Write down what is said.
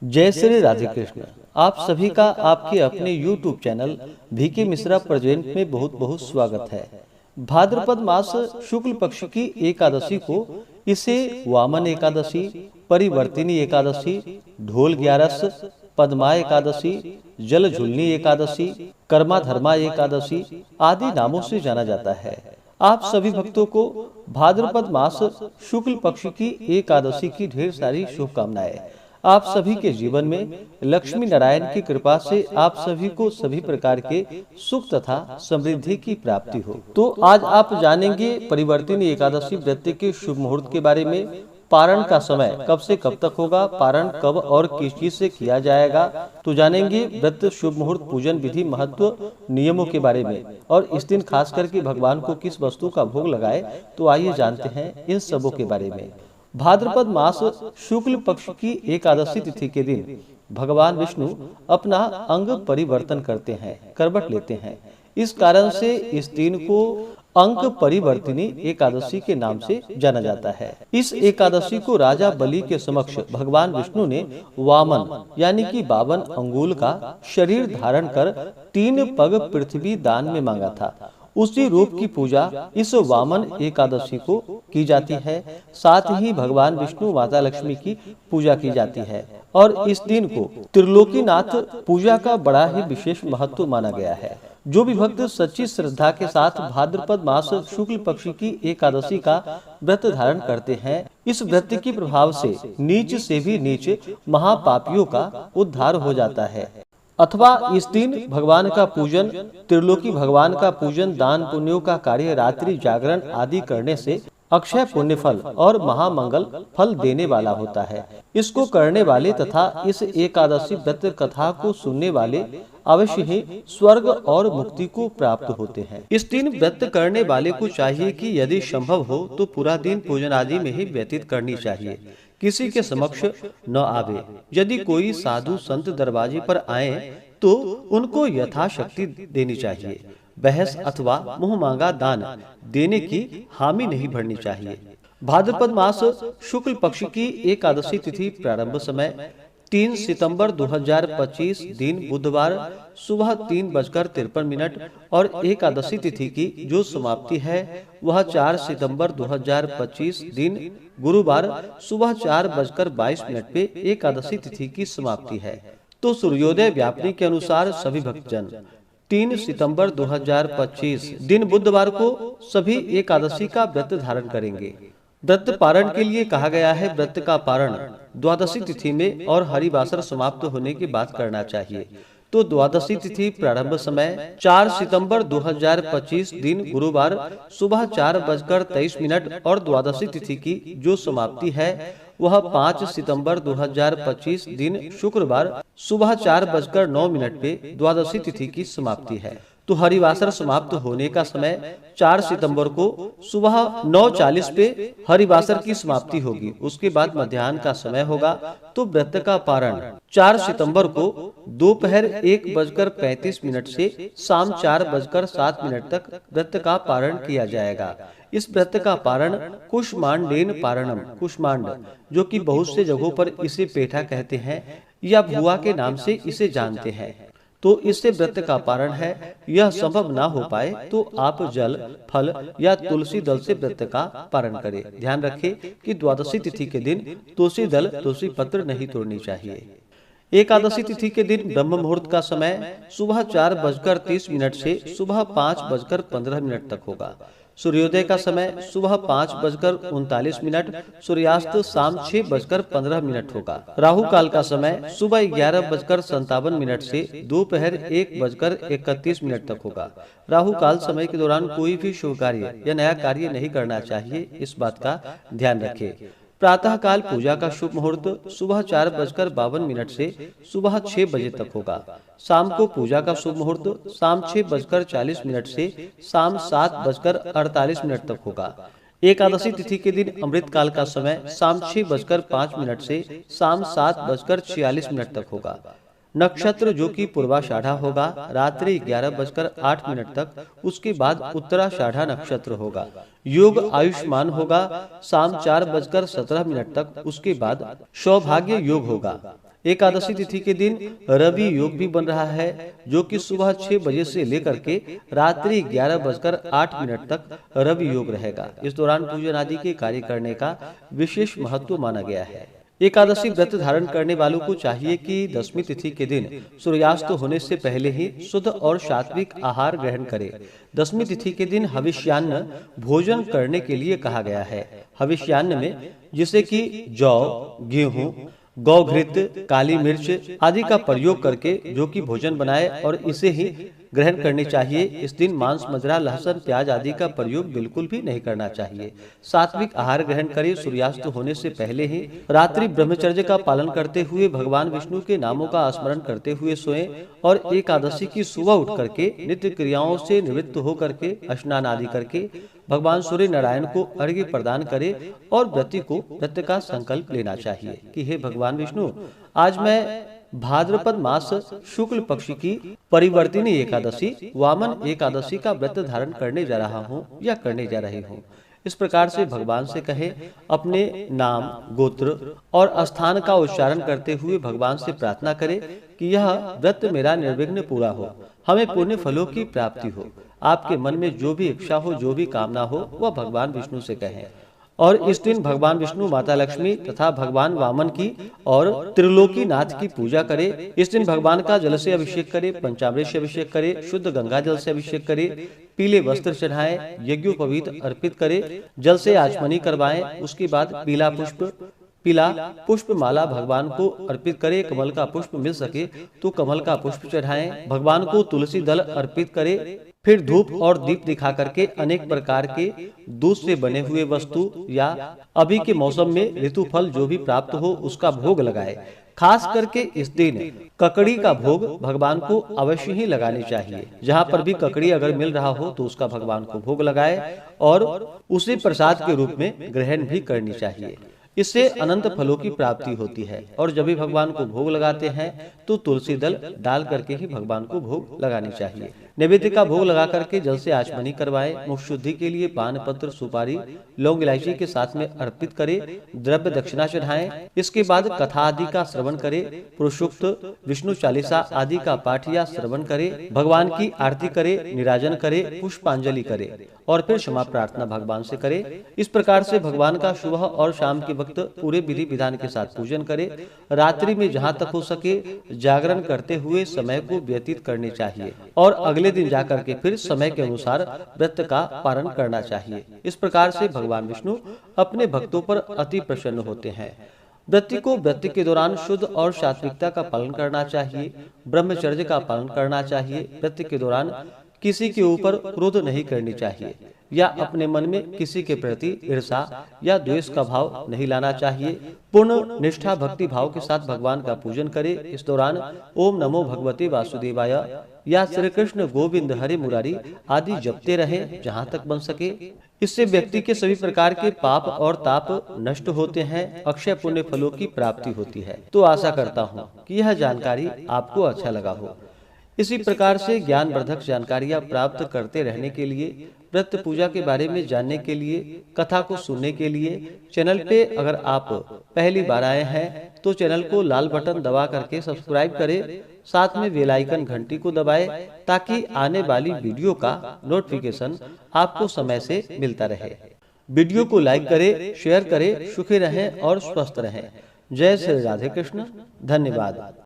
जय श्री राधे कृष्ण। आप सभी का आपके अपने YouTube channel VK Mishra present में बहुत बहुत स्वागत है। भाद्रपद मास शुक्ल पक्ष की एकादशी को इसे वामन एकादशी, परिवर्तिनी एकादशी, ढोल ग्यारस, पद्मा एकादशी, जल झुलनी एकादशी, कर्मा धर्मा एकादशी आदि नामों से जाना जाता है। आप सभी भक्तों को भाद्रपद मास शुक्ल पक्ष की एकादशी की ढेर सारी शुभकामनाएं। आप सभी के जीवन में लक्ष्मी नारायण की कृपा से आप सभी को सभी प्रकार के सुख तथा समृद्धि की प्राप्ति हो। तो आज आप जानेंगे परिवर्तिनी एकादशी व्रत के शुभ मुहूर्त के बारे में। पारण का समय कब से कब तक होगा, पारण कब और किस चीज से किया जाएगा, तो जानेंगे व्रत, शुभ मुहूर्त, पूजन विधि, महत्व, नियमों के बारे में। और इस दिन खास करके भगवान को किस वस्तु का भोग लगाए, तो आइए जानते हैं इन सबों के बारे में। भाद्रपद मास शुक्ल पक्ष की एकादशी तिथि के दिन भगवान विष्णु अपना अंग परिवर्तन करते हैं, करवट लेते हैं। इस कारण से इस दिन को अंग परिवर्तिनी एकादशी के नाम से जाना जाता है। इस एकादशी को राजा बलि के समक्ष भगवान विष्णु ने वामन यानी कि 52 अंगुल का शरीर धारण कर 3 पग पृथ्वी दान में मांगा था। उसी रूप की पूजा इस वामन एकादशी को की जाती है। साथ ही भगवान विष्णु, माता लक्ष्मी की पूजा की जाती है और इस दिन को त्रिलोकीनाथ पूजा का बड़ा ही विशेष महत्व माना गया है। जो भी भक्त सच्ची श्रद्धा के साथ भाद्रपद मास शुक्ल पक्ष की एकादशी का व्रत धारण करते हैं, इस व्रत के प्रभाव से नीच से भी नीच महापापियों का उद्धार हो जाता है। अथवा इस दिन भगवान का पूजन, त्रिलोकी भगवान का पूजन, दान पुण्यों का कार्य, रात्रि जागरण आदि करने से अक्षय पुण्य फल और महामंगल फल देने वाला होता है। इसको करने वाले तथा इस एकादशी व्रत कथा को सुनने वाले अवश्य ही स्वर्ग और मुक्ति को प्राप्त होते हैं। इस दिन व्रत करने वाले को चाहिए कि यदि संभव हो तो पूरा दिन पूजन आदि में ही व्यतीत करनी चाहिए, किसी के समक्ष न आवे। यदि कोई साधु संत दरवाजे पर आए तो उनको यथाशक्ति देनी चाहिए। बहस अथवा मुंह मांगा दान देने की हामी नहीं भरनी चाहिए। भाद्रपद मास शुक्ल पक्ष की एकादशी तिथि प्रारंभ समय 3 सितंबर 2025 दिन बुधवार सुबह 3:53 और एकादशी तिथि की जो समाप्ति है वह 4 सितंबर 2025 दिन गुरुवार सुबह 4:22 पे एकादशी तिथि की समाप्ति है। तो सूर्योदय व्यापनी के अनुसार सभी भक्तजन 3 सितंबर 2025 दिन बुधवार को सभी एकादशी का व्रत धारण करेंगे। व्रत पारण के लिए कहा गया है। व्रत का पारण द्वादशी तिथि में और हरिवासर समाप्त होने के बाद करना चाहिए। तो द्वादशी तिथि प्रारंभ समय 4 सितंबर 2025 दिन गुरुवार सुबह 4:23 और द्वादशी तिथि की जो समाप्ति है वह 5 सितंबर 2025 दिन शुक्रवार सुबह 4:09 पे द्वादशी तिथि की समाप्ति है। तो हरिवासर समाप्त होने का समय 4 सितंबर को सुबह 9:40 पे हरिवासर की समाप्ति होगी। उसके बाद मध्याह्न का समय होगा। तो व्रत का पारण 4 सितंबर को दोपहर 1:35 से शाम 4:07 तक व्रत का पारण किया जाएगा। इस व्रत का पारण कुष्मांडेन पारणम, कुष्मांड जो कि बहुत से जगहों पर इसे पेठा कहते हैं या भुआ के नाम से इसे जानते हैं। तो इससे व्रत का पारण है। यह संभव ना हो पाए तो आप जल, फल या तुलसी दल से व्रत का पारण करें। ध्यान रखें कि द्वादशी तिथि के दिन तुलसी दल, तुलसी पत्र नहीं तोड़नी चाहिए। एकादशी तिथि के दिन ब्रह्म मुहूर्त का समय सुबह 4:30 से सुबह 5:15 तक होगा। सूर्योदय का समय सुबह 5:39, सूर्यास्त शाम 6:15 होगा। राहु काल का समय सुबह 11:57 से दोपहर 1:31 तक होगा। राहु काल समय के दौरान कोई भी शुभ कार्य या नया कार्य नहीं करना चाहिए, इस बात का ध्यान रखें। प्रातः काल पूजा का शुभ मुहूर्त सुबह 4:52 से सुबह 6 बजे तक होगा। शाम को पूजा का शुभ मुहूर्त शाम 6:40 से शाम 7:48 तक होगा। एकादशी तिथि के दिन अमृत काल का समय शाम 6:05 से शाम 7:46 तक होगा। नक्षत्र जो कि पूर्वाषाढ़ा होगा रात्रि 11:08 तक, उसके बाद उत्तराषाढ़ा नक्षत्र होगा। योग आयुष्मान होगा शाम 4:17 तक, उसके बाद सौभाग्य योग होगा। एकादशी तिथि के दिन रवि योग भी बन रहा है, जो कि सुबह 6 बजे से लेकर के रात्रि 11:08 तक रवि योग रहेगा। इस दौरान पूजन आदि के कार्य करने का विशेष महत्व माना गया है। एकादशी व्रत धारण करने वालों को चाहिए कि दशमी तिथि के दिन सूर्यास्त होने से पहले ही शुद्ध और सात्विक आहार ग्रहण करें। दशमी तिथि के दिन हविष्यान्न भोजन करने के लिए कहा गया है। हविष्यान्न में जिसे कि जौ, गेहूं, गौघृत, काली मिर्च आदि का प्रयोग करके जो कि भोजन बनाए और इसे ही ग्रहण करनी चाहिए। इस दिन मांस, मदिरा, लहसुन, प्याज आदि का प्रयोग बिल्कुल भी नहीं करना चाहिए। सात्विक आहार ग्रहण करें। सूर्यास्त होने से पहले ही रात्रि ब्रह्मचर्य का पालन करते हुए भगवान विष्णु के नामों का स्मरण करते हुए सोएं और एकादशी की सुबह उठ करके नित्य क्रियाओं से निवृत्त होकर के स्नान आदि करके भगवान सूर्य नारायण को अर्घ्य प्रदान करे और व्रती को व्रत का संकल्प लेना चाहिए कि हे भगवान विष्णु, आज मैं भाद्रपद मास शुक्ल पक्ष की परिवर्तिनी एकादशी वामन एकादशी का व्रत धारण करने जा रहा हूँ या करने जा रही हूँ। इस प्रकार से भगवान से कहे, अपने नाम, गोत्र और स्थान का उच्चारण करते हुए भगवान से प्रार्थना करे कि यह व्रत मेरा निर्विघ्न पूरा हो, हमें पुण्य फलों की प्राप्ति हो। आपके मन में जो भी इच्छा हो, जो भी कामना हो, वह भगवान विष्णु से कहें। और इस दिन भगवान विष्णु, माता लक्ष्मी तथा भगवान वामन की और त्रिलोकी नाथ की पूजा करे। इस दिन भगवान का जल से अभिषेक करे, पंचामृत से अभिषेक करे, शुद्ध गंगा जल से अभिषेक करे, पीले वस्त्र चढ़ाएं, यज्ञोपवीत अर्पित करे, जल से आचमनी करवाएं। उसके बाद पीला पुष्प माला भगवान को अर्पित करे। कमल का पुष्प मिल सके तो कमल का पुष्प चढ़ाएं। भगवान को तुलसी दल अर्पित करे। फिर धूप और दीप दिखा करके अनेक प्रकार के दूध से बने हुए वस्तु या अभी के मौसम में ऋतु फल जो भी प्राप्त हो उसका भोग लगाए। खास करके इस दिन ककड़ी का भोग भगवान को अवश्य ही लगानी चाहिए। जहाँ पर भी ककड़ी अगर मिल रहा हो तो उसका भगवान को भोग लगाए और उसे प्रसाद के रूप में ग्रहण भी करनी चाहिए। इससे अनंत फलों की प्राप्ति होती है। और जब भी भगवान को भोग लगाते हैं तो तुलसी दल डाल करके ही भगवान को भोग लगानी चाहिए। नैवेद्य का भोग लगा करके जल से आचमनी करवाए। मुख शुद्धि के लिए पान पत्र, सुपारी, लौंग, इलायची के साथ में अर्पित करे। द्रव्य दक्षिणा चढ़ाएं। इसके बाद कथा आदि का श्रवण करे। पुरुषोक्त, विष्णु चालीसा आदि का पाठ या श्रवण करे। भगवान की आरती करे, निराजन करे, पुष्पांजलि करे और फिर क्षमा प्रार्थना भगवान से करे। इस प्रकार से भगवान का सुबह और शाम के वक्त पूरे विधि विधान के साथ पूजन करे। रात्रि में जहाँ तक हो सके जागरण करते हुए समय को व्यतीत करने चाहिए और अगले दिन जाकर के फिर समय के अनुसार व्रत का पालन करना चाहिए। इस प्रकार से भगवान विष्णु अपने भक्तों पर अति प्रसन्न होते हैं। व्रती को व्रत के दौरान शुद्ध और सात्विकता का पालन करना चाहिए, ब्रह्मचर्य का पालन करना चाहिए। व्रत के दौरान किसी के ऊपर क्रोध नहीं करनी चाहिए या अपने मन में किसी के प्रति ईर्षा या द्वेष का भाव नहीं लाना चाहिए। पूर्ण निष्ठा भक्ति भाव के साथ भगवान का पूजन करे। इस दौरान ओम नमो भगवते वासुदेवाय या श्री कृष्ण गोविंद हरे मुरारी आदि जपते रहें जहाँ तक बन सके। इससे व्यक्ति के सभी प्रकार के पाप और ताप नष्ट होते हैं, अक्षय पुण्य फलों की प्राप्ति होती है। तो आशा करता हूँ कि यह जानकारी आपको अच्छा लगा हो। इसी प्रकार से ज्ञानवर्धक जानकारियाँ प्राप्त करते रहने के लिए, व्रत पूजा के बारे में जानने के लिए, कथा को सुनने के लिए चैनल पे अगर आप पहली बार आए हैं तो चैनल को लाल बटन दबा करके सब्सक्राइब करें। साथ में बेल आइकन घंटी को दबाएं ताकि आने वाली वीडियो का नोटिफिकेशन आपको समय से मिलता रहे। वीडियो को लाइक करें, शेयर करें। सुखी रहें और स्वस्थ रहें। जय श्री राधे कृष्ण। धन्यवाद।